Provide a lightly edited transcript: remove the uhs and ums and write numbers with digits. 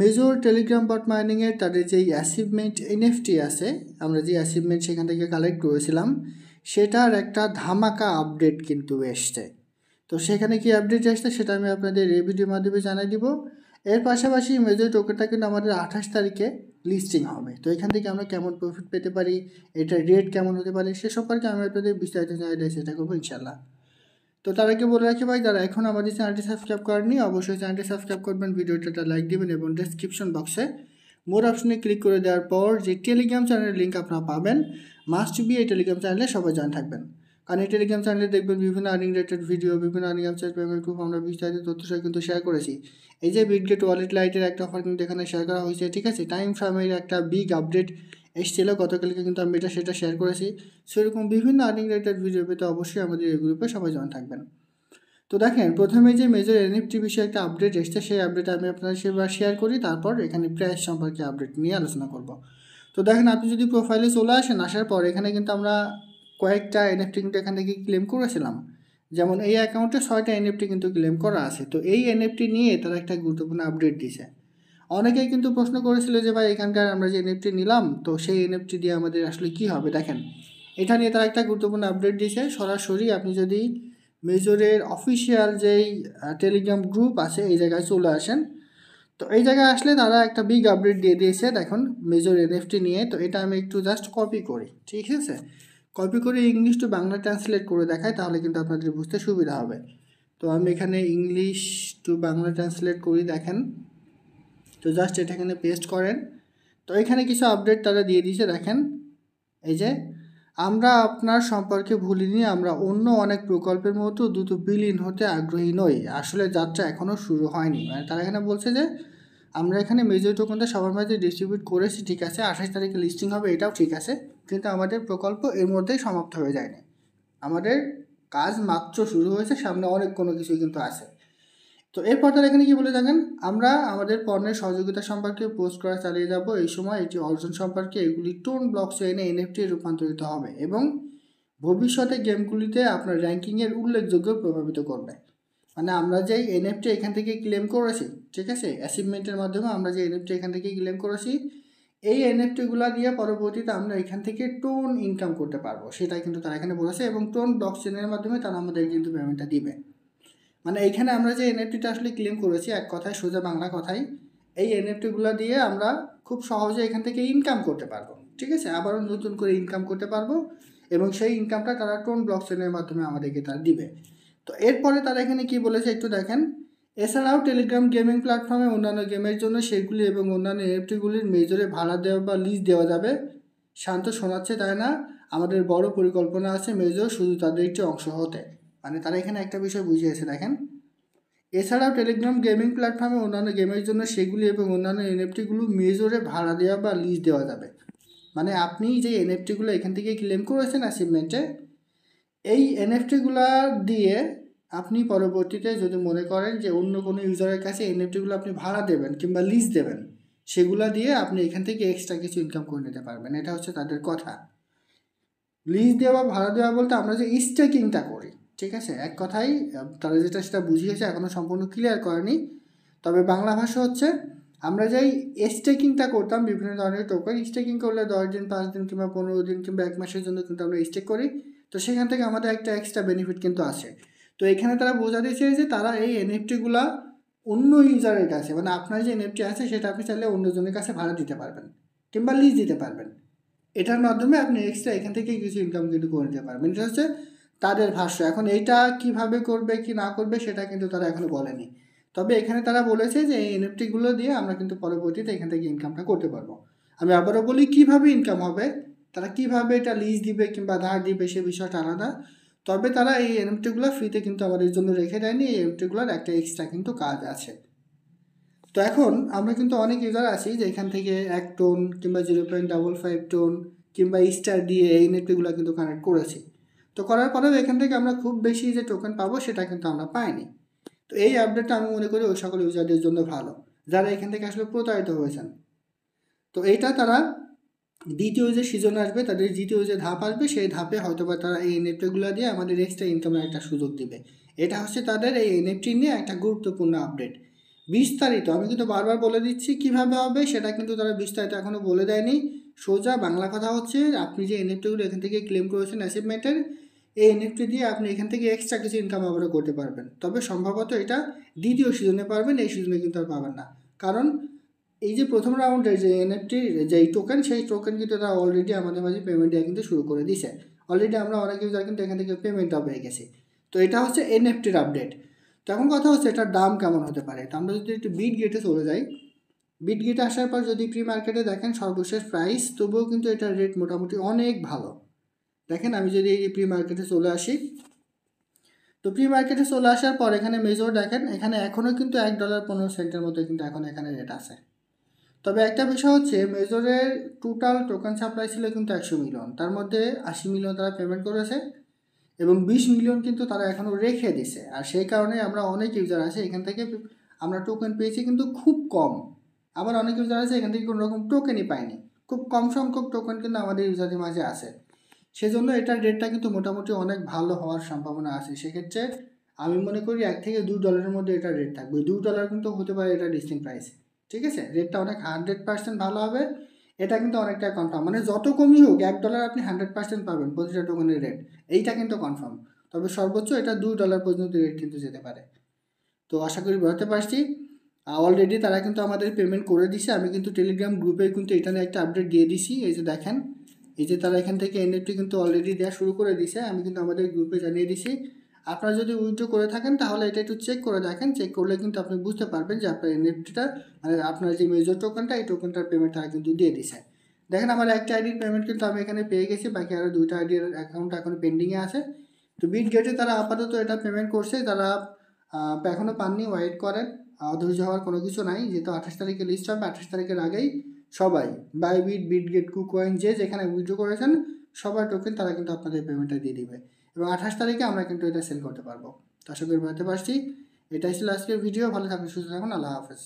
Major Telegram বট মাইনিংয়ের তাদের যেই achievement NFT আছে, আমরা যে অ্যাচিভমেন্ট সেখান থেকে কালেক্ট করেছিলাম, সেটার একটা ধামাকা আপডেট কিন্তু এসছে। তো সেখানে কি আপডেট আসছে সেটা আমি আপনাদের এই ভিডিওর মাধ্যমে জানাই দিব। এর পাশাপাশি মেজর টোকেনটা কিন্তু আমাদের 28 তারিখে লিস্টিং হবে। তো এখান থেকে আমরা কেমন প্রফিট পেতে পারি, এটার রেট কেমন হতে পারে, সে সম্পর্কে আমি আপনাদের বিস্তারিত জানাই চেষ্টা করবো ইনশাল্লাহ। তো তার আগে বলে রাখি ভাই, যারা এখন আমাদের চ্যানেলটি সাবস্ক্রাইব করেননি অবশ্যই চ্যানেলটি সাবস্ক্রাইব করবেন, ভিডিওটা লাইক দিবেন এবং ডেসক্রিপশন বক্সে মোর অপশনে ক্লিক করে দেওয়ার পর যে টেলিগ্রাম চ্যানেলের লিঙ্ক আপনারা পাবেন, মাস্ট বি এই টেলিগ্রাম চ্যানেলে সবাই জয়েন থাকবেন। কারণ এই টেলিগ্রাম চ্যানেলে দেখবেন বিভিন্ন আর্নিং রিলেটেড ভিডিও, বিভিন্ন আর্নিং ওয়েবসাইট, পেমেন্ট গ্রুপ, আমরা বিস্তারিত তথ্য সহ কিন্তু শেয়ার করেছি। এই যে বিটগেট ওয়ালেট লাইটের একটা অফার কিন্তু এখানে শেয়ার করা হয়েছে, ঠিক আছে। টাইম ফ্রেমের একটা বিগ আপডেট এসেছিল গতকালকে, কিন্তু আমি সেটা শেয়ার করেছি। সেরকম বিভিন্ন আর্নিং রিলেটেড ভিডিও পেতে অবশ্যই আমাদের এই গ্রুপে সবাই জয়েন থাকবেন। তো দেখেন, প্রথমে যে মেজর এনএফটি বিষয়ে একটা আপডেট এসছে, সেই আপডেট আমি আপনাদের সেবার শেয়ার করি, তারপর এখানে প্রাইস সম্পর্কে আপডেট নিয়ে আলোচনা করব। তো দেখেন, আপনি যদি প্রোফাইলে চলে আসেন, আসার পর এখানে কিন্তু আমরা কয়েকটা এনএফটি কিন্তু এখান থেকে ক্লেম করেছিলাম। যেমন এই অ্যাকাউন্টে 6টা এনএফটি কিন্তু ক্লেম করা আছে। তো এই এনএফটি নিয়ে তারা একটা গুরুত্বপূর্ণ আপডেট দিয়েছে। অনেকেই কিন্তু প্রশ্ন করেছিল যে ভাই, এখানকার আমরা যে এনএফটি নিলাম, তো সেই এনএফটি দিয়ে আমাদের আসলে কী হবে। দেখেন, এটা নিয়ে তারা একটা গুরুত্বপূর্ণ আপডেট দিয়েছে। সরাসরি আপনি যদি মেজরের অফিসিয়াল যেই টেলিগ্রাম গ্রুপ আছে এই জায়গায় চলে আসেন, তো এই জায়গায় আসলে তারা একটা বিগ আপডেট দিয়ে দিয়েছে দেখুন মেজর এনএফটি নিয়ে। তো এটা আমি একটু জাস্ট কপি করি, ঠিক আছে। কপি করে ইংলিশ টু বাংলা ট্রান্সলেট করে দেখাই, তাহলে কিন্তু আপনাদের বুঝতে সুবিধা হবে। তো আমি এখানে ইংলিশ টু বাংলা ট্রান্সলেট করি, দেখেন। তো জাস্ট এটা এখানে পেস্ট করেন। তো এখানে কিছু আপডেট তারা দিয়ে দিয়েছে, দেখেন। এই যে, আমরা আপনার সম্পর্কে ভুলিনি, আমরা অন্য অনেক প্রকল্পের মতো দ্রুত বিলীন হতে আগ্রহী নই, আসলে যাত্রা এখনও শুরু হয়নি। মানে তারা এখানে বলছে যে আমরা এখানে মেজর টোকেনটা সবার মাঝে ডিস্ট্রিবিউট করেছি, ঠিক আছে, 28 তারিখে লিস্টিং হবে, এটাও ঠিক আছে, কিন্তু আমাদের প্রকল্প এর মধ্যেই সমাপ্ত হয়ে যায়নি, আমাদের কাজ মাত্র শুরু হয়েছে, সামনে অনেক কোনো কিছু কিন্তু আছে। তো এরপর তারা এখানে কি বলে থাকেন, আমরা আমাদের পণ্যের সহযোগিতা সম্পর্কে পোস্ট করা চালিয়ে যাব, এই সময় এটি অর্জন সম্পর্কে এগুলি টোন ব্লকচেইনে এনএফটি রূপান্তরিত হবে এবং ভবিষ্যতে গেমগুলিতে আপনার র্যাঙ্কিংয়ের উল্লেখযোগ্য প্রভাবিত করবে। মানে আমরা যেই এনএফটি এখান থেকে ক্লেম করেছি, ঠিক আছে, অ্যাচিভমেন্টের মাধ্যমে আমরা যে এনএফটি এখান থেকে ক্লেম করেছি, এই এনএফটিগুলো দিয়ে পরবর্তীতে আমরা এখান থেকে টোন ইনকাম করতে পারবো, সেটাই কিন্তু তারা এখানে বলেছে। এবং টোন ব্লকচেইনের মাধ্যমে তারা আমাদের কিন্তু পেমেন্টটা দিবে। মানে এইখানে আমরা যে এনএফটিটা আসলে ক্লেম করেছি, এক কথায় সোজা বাংলা কথাই, এই এনএফটিগুলো দিয়ে আমরা খুব সহজে এখান থেকে ইনকাম করতে পারবো, ঠিক আছে, আবারও নতুন করে ইনকাম করতে পারবো, এবং সেই ইনকামটা তারা টোন ব্লকচেইনের মাধ্যমে আমাদেরকে তারা দিবে। তো এরপরে তারা এখানে কি বলেছে একটু দেখেন, এছাড়াও টেলিগ্রাম গেমিং প্ল্যাটফর্মে অন্যান্য গেমের জন্য সেগুলি এবং অন্যান্য এনএফটিগুলির মেজরে ভাড়া দেওয়া বা লিজ দেওয়া যাবে। শান্ত শোনাচ্ছে তাই না, আমাদের বড় পরিকল্পনা আছে মেজর শুধু তাদের একটি অংশ হতে। মানে তারা এখানে একটা বিষয় বুঝিয়েছে, দেখেন। এছাড়াও টেলিগ্রাম গেমিং প্ল্যাটফর্মে অন্যান্য গেমের জন্য সেগুলি এবং অন্যান্য এনএফটিগুলো মেজরে ভাড়া দেওয়া বা লিজ দেওয়া যাবে। মানে আপনি যে এনএফটিগুলো এখান থেকে ক্লেম করেছেন অ্যাচিভমেন্টে, এই এনএফটিগুলো দিয়ে আপনি পরবর্তীতে যদি মনে করেন যে অন্য কোনো ইউজারের কাছে এনএফটিগুলো আপনি ভাড়া দেবেন কিংবা লিজ দেবেন, সেগুলো দিয়ে আপনি এখান থেকে এক্সট্রা কিছু ইনকাম করে নিতে পারবেন। এটা হচ্ছে তাদের কথা। লিজ দেওয়া ভাড়া দেওয়া বলতে আমরা যে স্টেকিংটা করি, ঠিক আছে, এক কথাই তারা যেটা সেটা বুঝিয়েছে, এখনও সম্পূর্ণ ক্লিয়ার করেনি। তবে বাংলা ভাষা হচ্ছে, আমরা যেই স্টেকিংটা করতাম বিভিন্ন ধরনের টোকেন, স্টেকিং করলে 10 দিন, 5 দিন কিংবা 15 দিন কিংবা 1 মাসের জন্য কিন্তু আমরা স্টেক করি। তো সেখান থেকে আমাদের একটা এক্সট্রা বেনিফিট কিন্তু আসে। তো এখানে তারা বোঝাতে চেয়েছে যে তারা এই এনএফটিগুলা অন্য ইউজারের কাছে, মানে আপনার যে এনএফটি আছে সেটা আপনি চাইলে অন্যজনের কাছে ভাড়া দিতে পারবেন কিংবা লিজ দিতে পারবেন। এটার মাধ্যমে আপনি এক্সট্রা এখান থেকে কিছু ইনকাম কিন্তু করে নিতে পারবেন। এটা হচ্ছে তাদের ভাষ্য। এখন এইটা কিভাবে করবে কি না করবে সেটা কিন্তু তারা এখনো বলেনি। তবে এখানে তারা বলেছে যে এই এনএফটিগুলো দিয়ে আমরা কিন্তু পরবর্তীতে এখান থেকে ইনকামটা করতে পারবো। আমি আবারও বলি, কিভাবে ইনকাম হবে, তারা কিভাবে এটা লিজ দিবে কিংবা ধার দিবে সে বিষয়টা আলাদা। তবে তারা এই এনএফটিগুলো ফ্রিতে কিন্তু আমাদের জন্য রেখে দেয়নি, এই এনএফটিগুলোর একটা এক্সট্রা কিন্তু কাজ আছে। তো এখন আমরা কিন্তু অনেক ইউজার আছি যে এখান থেকে 1 টোন কিংবা 0.55 টোন কিংবা স্টার দিয়ে এই এনএফটিগুলো কিন্তু কানেক্ট করেছি। তো করার পরেও এখান থেকে আমরা খুব বেশি যে টোকেন পাবো সেটা কিন্তু আমরা পাইনি। তো এই আপডেটটা আমি মনে করি ওই সকল ইউজারদের জন্য ভালো যারা এখান থেকে আসলে প্রতারিত হয়েছেন। তো এইটা তারা দ্বিতীয় যে সিজন আসবে, তাদের দ্বিতীয় যে ধাপ আসবে, সেই ধাপে হয়তো বা তারা এই এনএফটিগুলো দিয়ে আমাদের এক্সট্রা ইনকামের একটা সুযোগ দিবে। এটা হচ্ছে তাদের এই এনএফটি নিয়ে একটা গুরুত্বপূর্ণ আপডেট। বিস্তারিত আমি কিন্তু বারবার বলে দিচ্ছি কিভাবে হবে, সেটা কিন্তু তারা বিস্তারিত এখনও বলে দেয়নি। সোজা বাংলা কথা হচ্ছে, আপনি যে এনএফটিগুলো এখান থেকে ক্লেম করেছেন অ্যাচিভমেন্টের, এই এনএফটি দিয়ে আপনি এখান থেকে এক্সট্রা কিছু ইনকাম আবারও করতে পারবেন। তবে সম্ভবত এটা দ্বিতীয় সিজনে পারবেন, এই সিজনে কিন্তু আর পাবেন না। কারণ এই যে প্রথম রাউন্ডের যে এনএফটির যেই টোকেন, সেই টোকেন কিন্তু তারা অলরেডি আমাদের মাঝে পেমেন্ট দেওয়া কিন্তু শুরু করে দিছে। অলরেডি আমরা অনেক ইউজার কিন্তু এখান থেকে পেমেন্টটা পেয়ে গেছি। তো এটা হচ্ছে এনএফটির আপডেট। তো এখন কথা হচ্ছে এটার দাম কেমন হতে পারে। তো আমরা যদি একটু বিটগেটে চলে যাই, বিটগেটে আসার পর যদি প্রি মার্কেটে দেখেন সর্বশেষ প্রাইস, তবুও কিন্তু এটার রেট মোটামুটি অনেক ভালো। দেখেন আমি যদি এই প্রি মার্কেটে চলে আসি, তো প্রি মার্কেটে চলে আসার পর এখানে মেজর দেখেন, এখানে এখনও কিন্তু $1.15 মতো কিন্তু এখন এখানে রেট আছে। তবে একটা বিষয় হচ্ছে মেজরের টোটাল টোকেন সাপ্লাই ছিল কিন্তু 100 মিলিয়ন, তার মধ্যে 80 মিলিয়ন তারা পেমেন্ট করেছে এবং 20 মিলিয়ন কিন্তু তারা এখনও রেখে দিছে। আর সেই কারণে আমরা অনেক ইউজার আছে এখান থেকে আমরা টোকেন পেয়েছি কিন্তু খুব কম। আবার অনেক ইউজার আছে এখান থেকে কোনো রকম টোকেনই পায়নি, খুব কম সংখ্যক টোকেন কিন্তু আমাদের ইউজারদের মাঝে আছে। সেজন্য এটার রেটটা কিন্তু মোটামুটি অনেক ভালো হওয়ার সম্ভাবনা আছে। সেক্ষেত্রে আমি মনে করি $1 থেকে $2 মধ্যে এটার রেট থাকবে। $2 কিন্তু হতে পারে এটা লিস্টিং প্রাইস, ঠিক আছে। রেটটা অনেক 100% ভালো হবে, এটা কিন্তু অনেকটা কনফার্ম। মানে যত কমই হোক $1 আপনি 100% পাবেন প্রতিটা টোকেনের রেট, এইটা কিন্তু কনফার্ম। তবে সর্বোচ্চ এটা $2 পর্যন্ত রেট কিন্তু যেতে পারে। তো আশা করি বুঝতে পারছি। অলরেডি তারা কিন্তু আমাদের পেমেন্ট করে দিছে। আমি কিন্তু টেলিগ্রাম গ্রুপে কিন্তু এটা নিয়ে একটা আপডেট দিয়ে দিছি। এই যে দেখেন, এই যে তারা এখান থেকে এনএফটি কিন্তু অলরেডি দেওয়া শুরু করে দিছে, আমি কিন্তু আমাদের গ্রুপে জানিয়ে দিছি। আপনারা যদি উইথড্র করে থাকেন তাহলে এটা একটু চেক করে দেখেন, চেক করলে কিন্তু আপনি বুঝতে পারবেন যে আপনার এনএফটিটা মানে আপনার যে মেজর টোকেনটা, এই টোকেনটার পেমেন্ট তারা কিন্তু দিয়ে দিছে। দেখেন আমার একটা আইডির পেমেন্ট কিন্তু আমি এখানে পেয়ে গেছি, বাকি আরও 2টা আইডির অ্যাকাউন্ট এখন পেন্ডিংয়ে আছে। তো বিটগেটে তারা আপাতত এটা পেমেন্ট করছে, তারা এখনও পাননি, ওয়েট করেন। ধৈর্য হওয়ার কোনো কিছু নাই, যেহেতু 28 তারিখে লিস্ট হবে, 28 তারিখের আগেই সবাই বাইবিট, বিটগেট, কুকয়েন যে যেখানে উইথড্র করেছেন সবার টোকেন তারা কিন্তু আপনাদের পেমেন্টটা দিয়ে দিবে এবং 28 তারিখে আমরা কিন্তু এটা সেল করতে পারবো। তো আশা করি বুঝতে পারছি। এটাই ছিল আজকের ভিডিও। ভালো থাকুন, সুস্থ থাকুন, আল্লাহ হাফেজ।